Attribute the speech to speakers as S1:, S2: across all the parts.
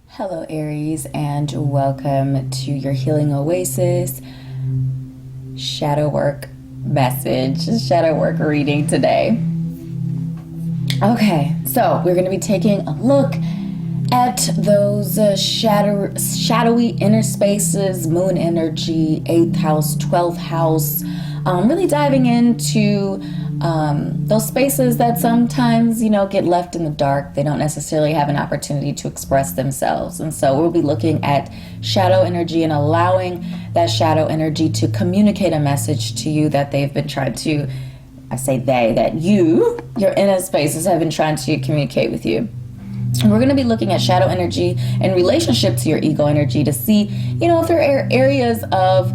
S1: Hello Aries, and welcome to your Healing Oasis shadow work message, shadow work reading today. Okay, so we're going to be taking a look at those shadowy inner spaces, moon energy, 8th house, 12th house, really diving into those spaces that sometimes, get left in the dark. They don't necessarily have an opportunity to express themselves. And so we'll be looking at shadow energy and allowing that shadow energy to communicate a message to you that they've been trying to, I say they, that your inner spaces have been trying to communicate with you. And we're going to be looking at shadow energy in relationship to your ego energy to see, if there are areas of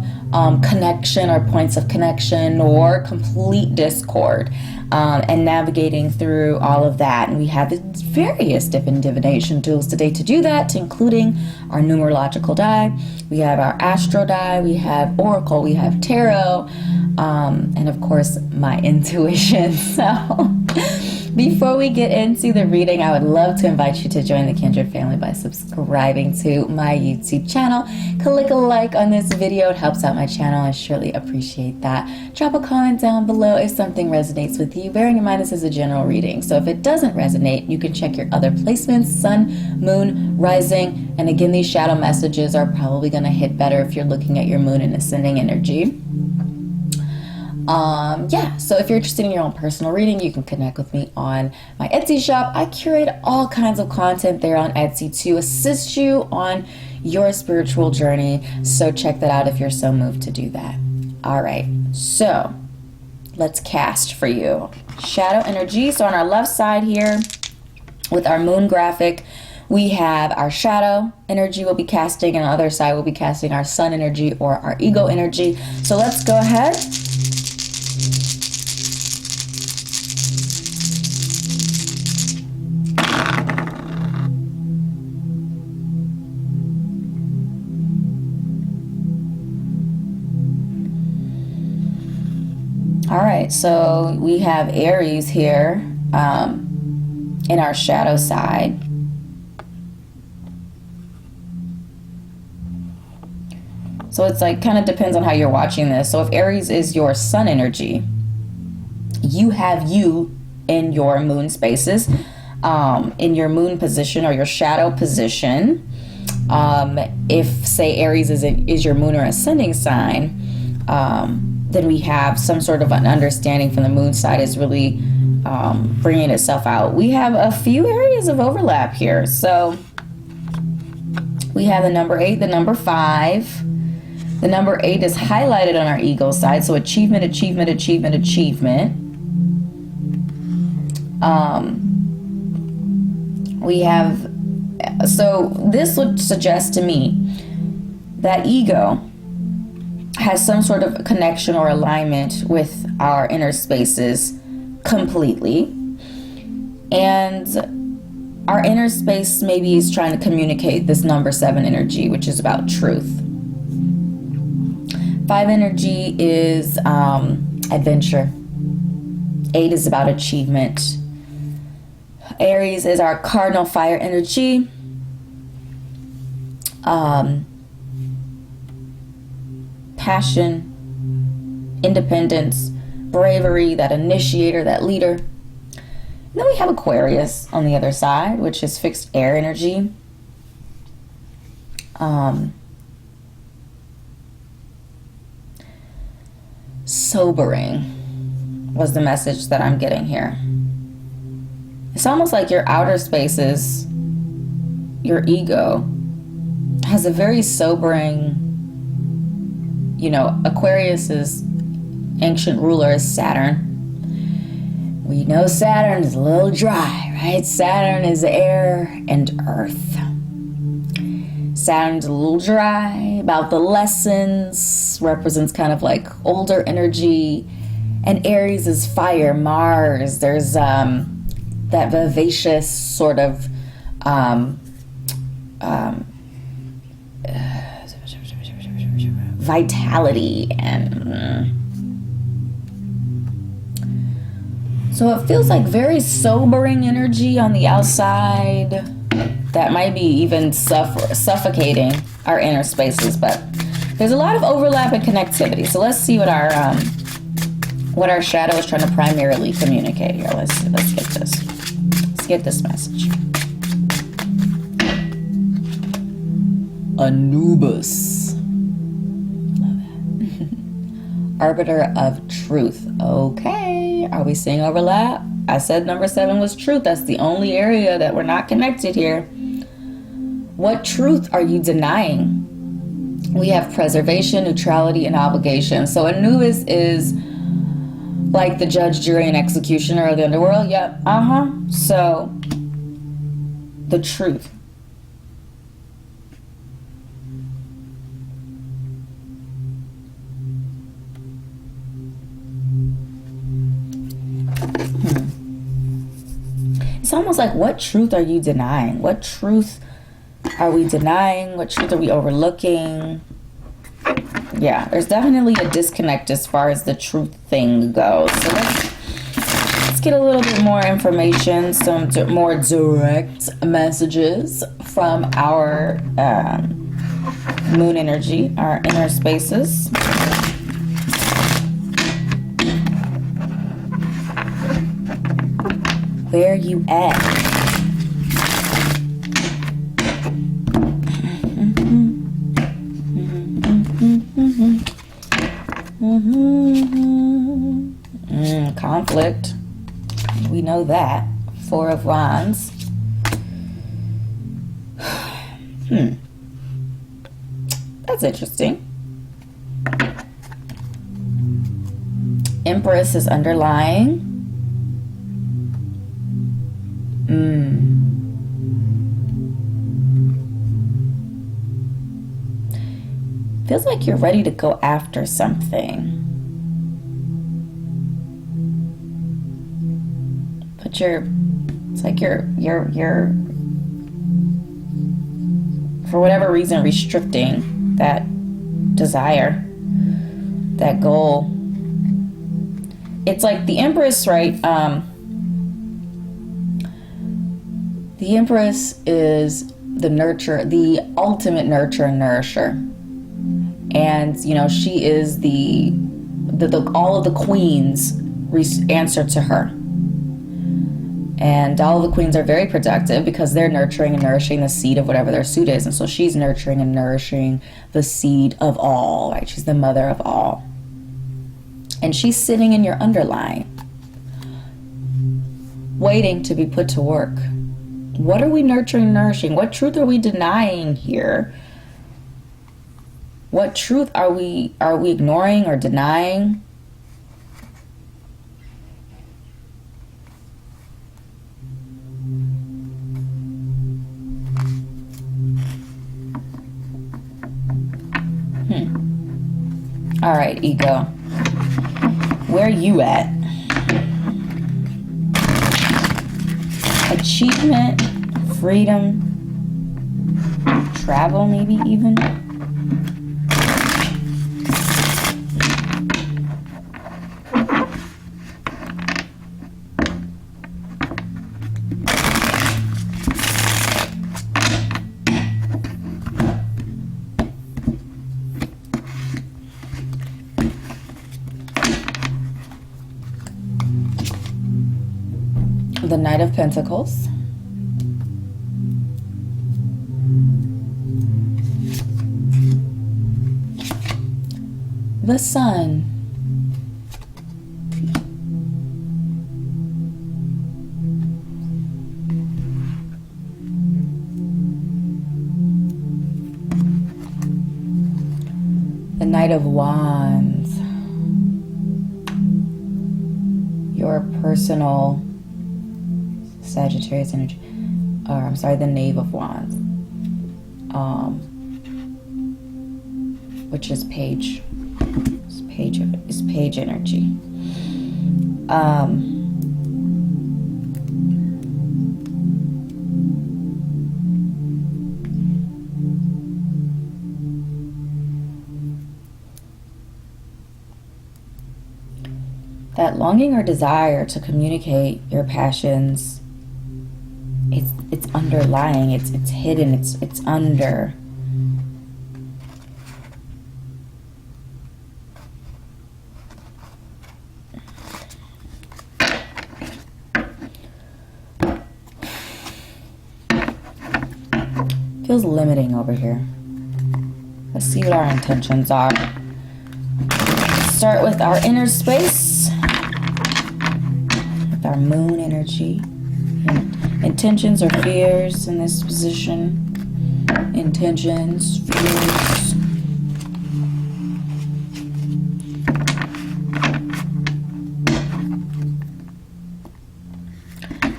S1: connection or points of connection or complete discord, and navigating through all of that. And we have various different divination tools today to do that, including our numerological die. We have our astro die, we have oracle, we have tarot, and of course my intuition. So before we get into the reading, I would love to invite you to join the Kindred family by subscribing to my YouTube channel. Click a like on this video. It helps out my channel. I surely appreciate that. Drop a comment down below if something resonates with you, bearing in mind this is a general reading. So if it doesn't resonate, you can check your other placements, sun, moon, rising. And again, these shadow messages are probably going to hit better if you're looking at your moon and ascending energy. So if you're interested in your own personal reading, you can connect with me on my Etsy shop. I curate all kinds of content there on Etsy to assist you on your spiritual journey. So check that out if you're so moved to do that. All right, so let's cast for you. Shadow energy. So on our left side here with our moon graphic, we have our shadow energy we'll be casting, and on the other side we'll be casting our sun energy or our ego energy. So let's go ahead. All right, so we have Aries here in our shadow side. So it's like kind of depends on how you're watching this. So if Aries is your sun energy, you have you in your moon spaces, in your moon position or your shadow position. If say Aries is your moon or ascending sign, then we have some sort of an understanding from the moon side is really bringing itself out. We have a few areas of overlap here. So we have the number 8, the number 5. The number 8 is highlighted on our ego side. So achievement, achievement, achievement, achievement. We have, so this would suggest to me that ego has some sort of connection or alignment with our inner spaces completely. And our inner space maybe is trying to communicate this number 7 energy, which is about truth. 5 energy is adventure. 8 is about achievement. Aries is our cardinal fire energy. Passion, independence, bravery, that initiator, that leader. And then we have Aquarius on the other side, which is fixed air energy. Sobering was the message that I'm getting here. It's almost like your outer spaces, your ego, has a very sobering, Aquarius's ancient ruler is Saturn. We know Saturn is a little dry, right? Saturn is air and earth. Saturn's a little dry about the lessons, represents kind of like older energy. And Aries is fire, Mars. There's that vivacious sort of vitality. And So it feels like very sobering energy on the outside that might be even suffocating our inner spaces, but there's a lot of overlap and connectivity. So let's see what our shadow is trying to primarily communicate here. Let's get this. Let's get this message. Anubis. Love that. Arbiter of truth. Okay. Are we seeing overlap? I said number 7 was truth. That's the only area that we're not connected here. What truth are you denying? We have preservation, neutrality, and obligation. So Anubis is like the judge, jury, and executioner of the underworld. Yep. So the truth. It's almost like, what truth are you denying? What truth are we denying? What truth are we overlooking? Yeah, there's definitely a disconnect as far as the truth thing goes. So let's get a little bit more information, some more direct messages from our moon energy, our inner spaces. Where you at? Conflict. We know that. 4 of Wands. That's interesting. Empress is underlying. Feels like you're ready to go after something. But it's like you're for whatever reason restricting that desire, that goal. It's like the Empress, right? The Empress is the nurture, the ultimate nurture and nourisher. And, you know, she is the all of the queens answer to her. And all of the queens are very productive because they're nurturing and nourishing the seed of whatever their suit is. And so she's nurturing and nourishing the seed of all, right? She's the mother of all. And she's sitting in your underline, waiting to be put to work. What are we nurturing and nourishing? What truth are we denying here? What truth are we ignoring or denying? All right, ego. Where you at? Achievement, freedom, travel, maybe even. The Knight of Pentacles. The Sun. The Knight of Wands. Your personal Sagittarius energy, or I'm sorry, the Knave of Wands, which is page. It's page energy. that longing or desire to communicate your passions, it's underlying, it's hidden, it's under. Feels limiting over here. Let's see what our intentions are. Start with our inner space, with our moon energy. Intentions or fears in this position. Intentions, fears.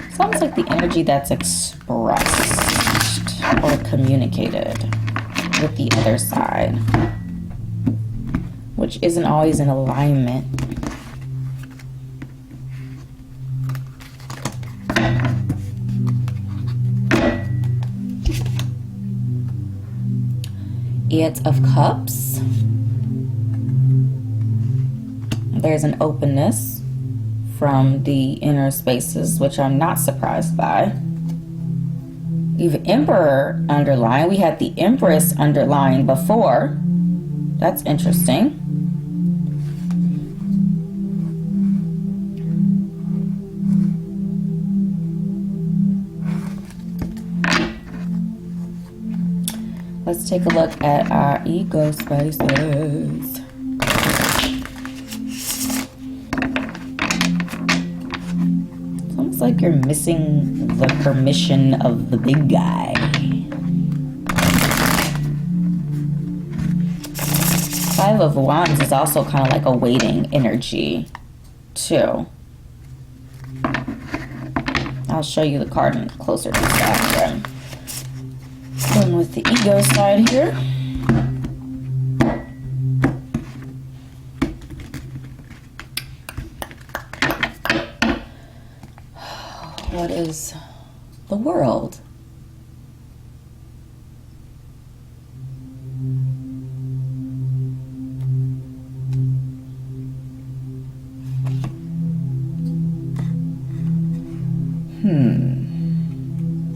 S1: It's almost like the energy that's expressed or communicated with the other side, which isn't always in alignment. Eight of Cups. There's an openness from the inner spaces, which I'm not surprised by. Even Emperor underlying. We had the Empress underlying before. That's interesting. Let's take a look at our ego spaces. It's almost like you're missing the permission of the big guy. Five of Wands is also kind of like a waiting energy, too. I'll show you the card closer to that. Going with the ego side here. What is the world?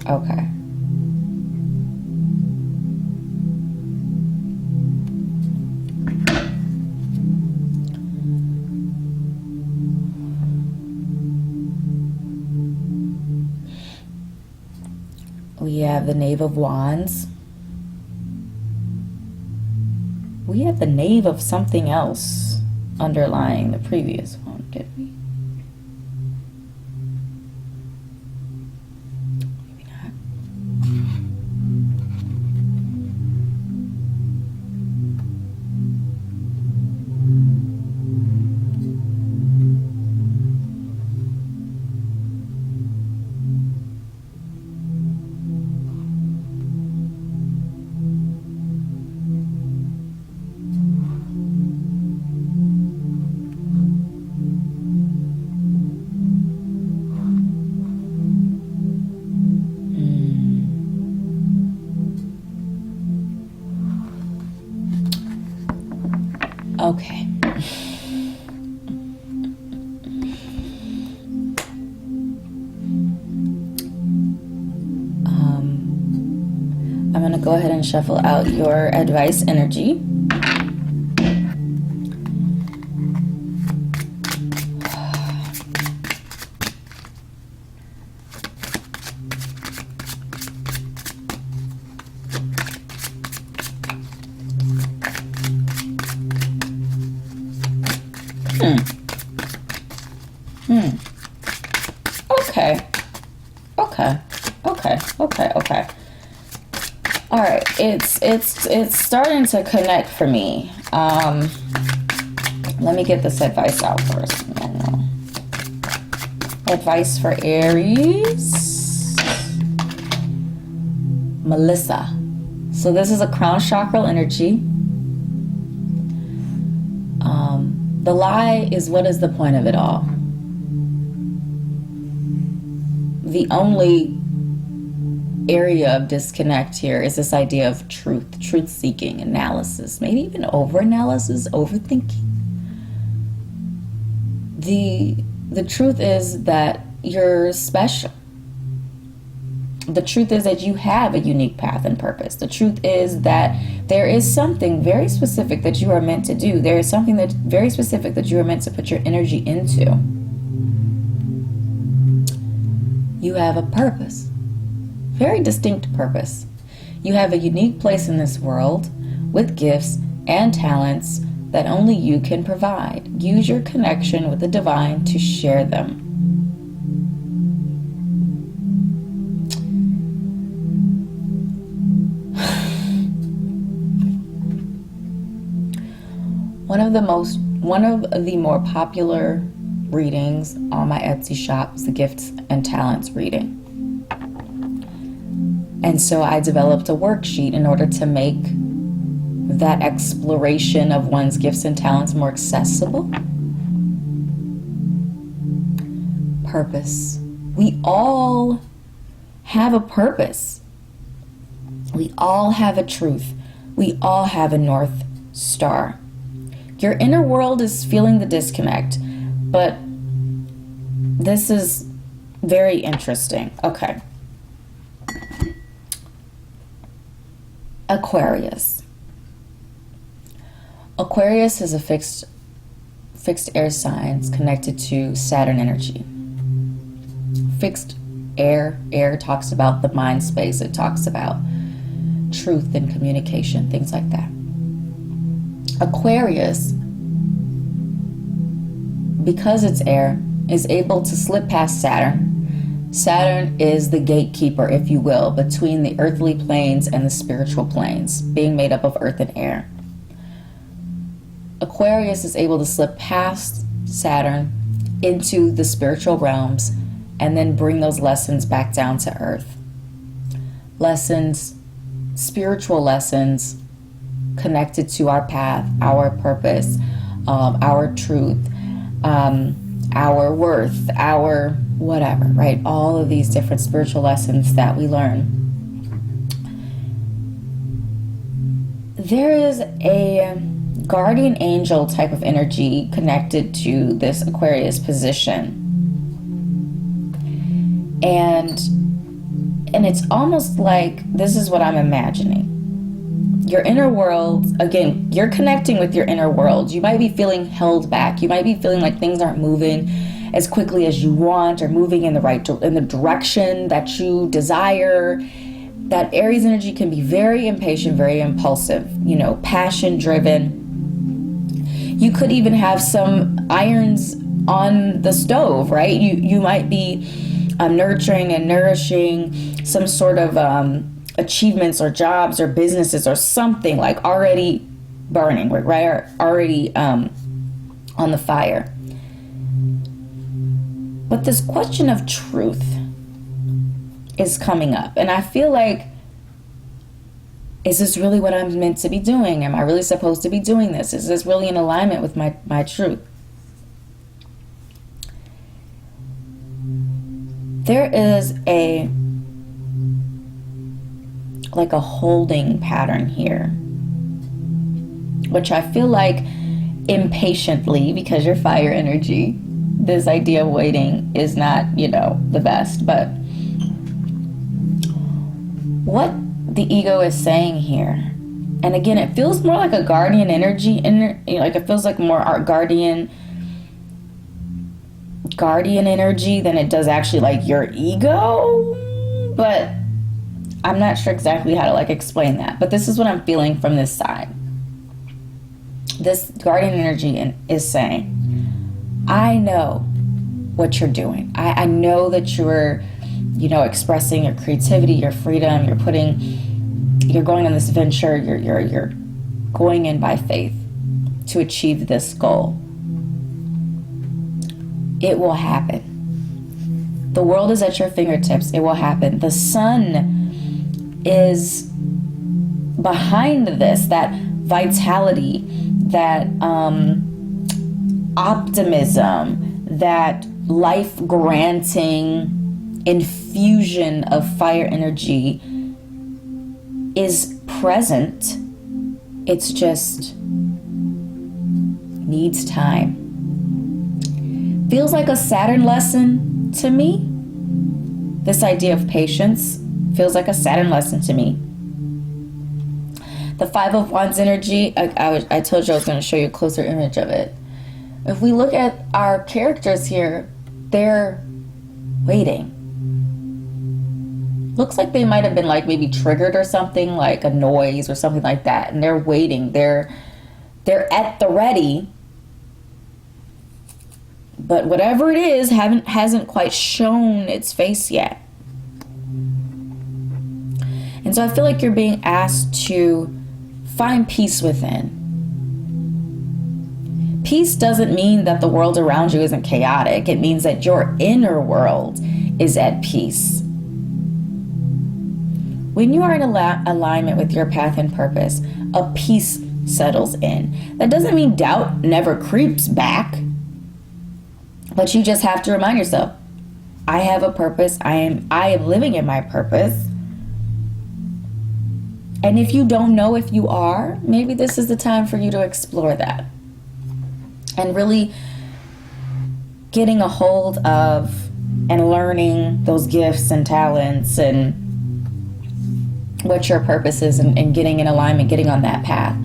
S1: Okay. We have the Knave of Wands. We have the Knave of something else underlying the previous one, did we? Maybe not. Okay. I'm going to go ahead and shuffle out your advice energy. Okay. All right, it's starting to connect for me. Let me get this advice out first. Advice for Aries. Melissa. So this is a crown chakra energy. The lie is, what is the point of it all? The only area of disconnect here is this idea of truth-seeking, analysis, maybe even over-analysis, overthinking. The truth is that you're special. The truth is that you have a unique path and purpose. The truth is that there is something very specific that you are meant to do. There is something that very specific that you are meant to put your energy into. You have a purpose, very distinct purpose. You have a unique place in this world with gifts and talents that only you can provide. Use your connection with the divine to share them. One of the more popular readings on my Etsy shop is the Gifts and Talents reading. And so I developed a worksheet in order to make that exploration of one's gifts and talents more accessible. Purpose. We all have a purpose. We all have a truth. We all have a North Star. Your inner world is feeling the disconnect, but this is very interesting. Okay. Aquarius. Aquarius is a fixed air signs connected to Saturn energy. Fixed air talks about the mind space. It talks about truth and communication, things like that. Aquarius, because it's air, is able to slip past Saturn. Saturn is the gatekeeper, if you will, between the earthly planes and the spiritual planes, being made up of earth and air. Aquarius is able to slip past Saturn into the spiritual realms and then bring those lessons back down to earth. Lessons, spiritual lessons connected to our path, our purpose, our truth, our worth, our whatever, right? All of these different spiritual lessons that we learn. There is a guardian angel type of energy connected to this Aquarius position. And it's almost like, this is what I'm imagining. Your inner world, again, you're connecting with your inner world. You might be feeling held back. You might be feeling like things aren't moving as quickly as you want or moving in the direction that you desire. That Aries energy can be very impatient, very impulsive, passion driven. You could even have some irons on the stove, right? You might be nurturing and nourishing some sort of achievements or jobs or businesses or something, like already burning, right? Already on the fire. But this question of truth is coming up. And I feel like, is this really what I'm meant to be doing? Am I really supposed to be doing this? Is this really in alignment with my truth? There is a holding pattern here, which I feel like impatiently, because you're fire energy, this idea of waiting is not, the best. But what the ego is saying here, and again, it feels more like a guardian energy, like it feels like more our guardian energy than it does actually like your ego. But I'm not sure exactly how to explain that, but this is what I'm feeling from this side. This guardian energy is saying, I know what you're doing. I know that you're, expressing your creativity, your freedom. You're going on this venture. You're going in by faith to achieve this goal. It will happen. The world is at your fingertips. It will happen. The sun is behind this, that vitality, that optimism, that life-granting infusion of fire energy is present. It's just needs time. Feels like a Saturn lesson to me. This idea of patience feels like a Saturn lesson to me. The Five of Wands energy, I told you I was going to show you a closer image of it. If we look at our characters here, they're waiting. Looks like they might have been like maybe triggered or something, like a noise or something like that, and they're waiting. They're at the ready, but whatever it is hasn't quite shown its face yet. And so I feel like you're being asked to find peace within. Peace doesn't mean that the world around you isn't chaotic. It means that your inner world is at peace. When you are in alignment with your path and purpose, a peace settles in. That doesn't mean doubt never creeps back, but you just have to remind yourself, I have a purpose. I am living in my purpose. And if you don't know if you are, maybe this is the time for you to explore that. And really getting a hold of and learning those gifts and talents and what your purpose is, and getting in alignment, getting on that path.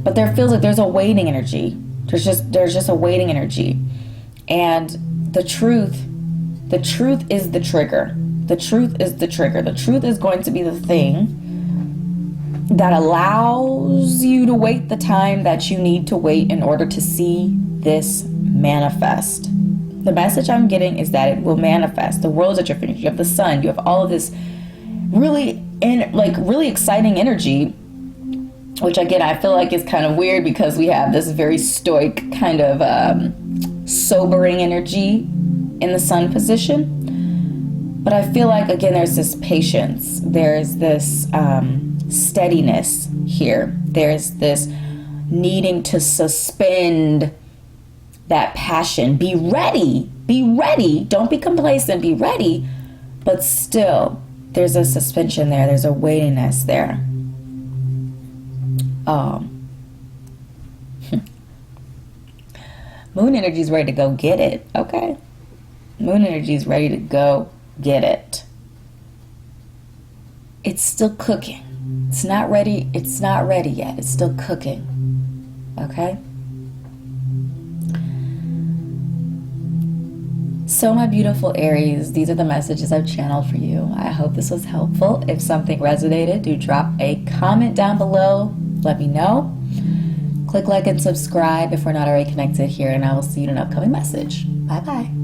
S1: But there feels like there's a waiting energy. There's just a waiting energy. And the truth is the trigger. The truth is the trigger. The truth is going to be the thing that allows you to wait the time that you need to wait in order to see this manifest. The message I'm getting is that it will manifest. The world's at your fingers. You have the sun. You have all of this really exciting energy, which again I feel like is kind of weird because we have this very stoic kind of sobering energy in the sun position. But I feel like again there's this patience. There's this steadiness here. There's this needing to suspend that passion. Be ready. Don't be complacent. Be ready. But still, there's a suspension there. There's a weightiness there. Moon energy is ready to go get it. Okay. Moon energy is ready to go get it. It's still cooking. It's not ready. It's not ready yet. It's still cooking. Okay? So my beautiful Aries, these are the messages I've channeled for you. I hope this was helpful. If something resonated, do drop a comment down below. Let me know. Click like and subscribe if we're not already connected here, and I will see you in an upcoming message. Bye-bye.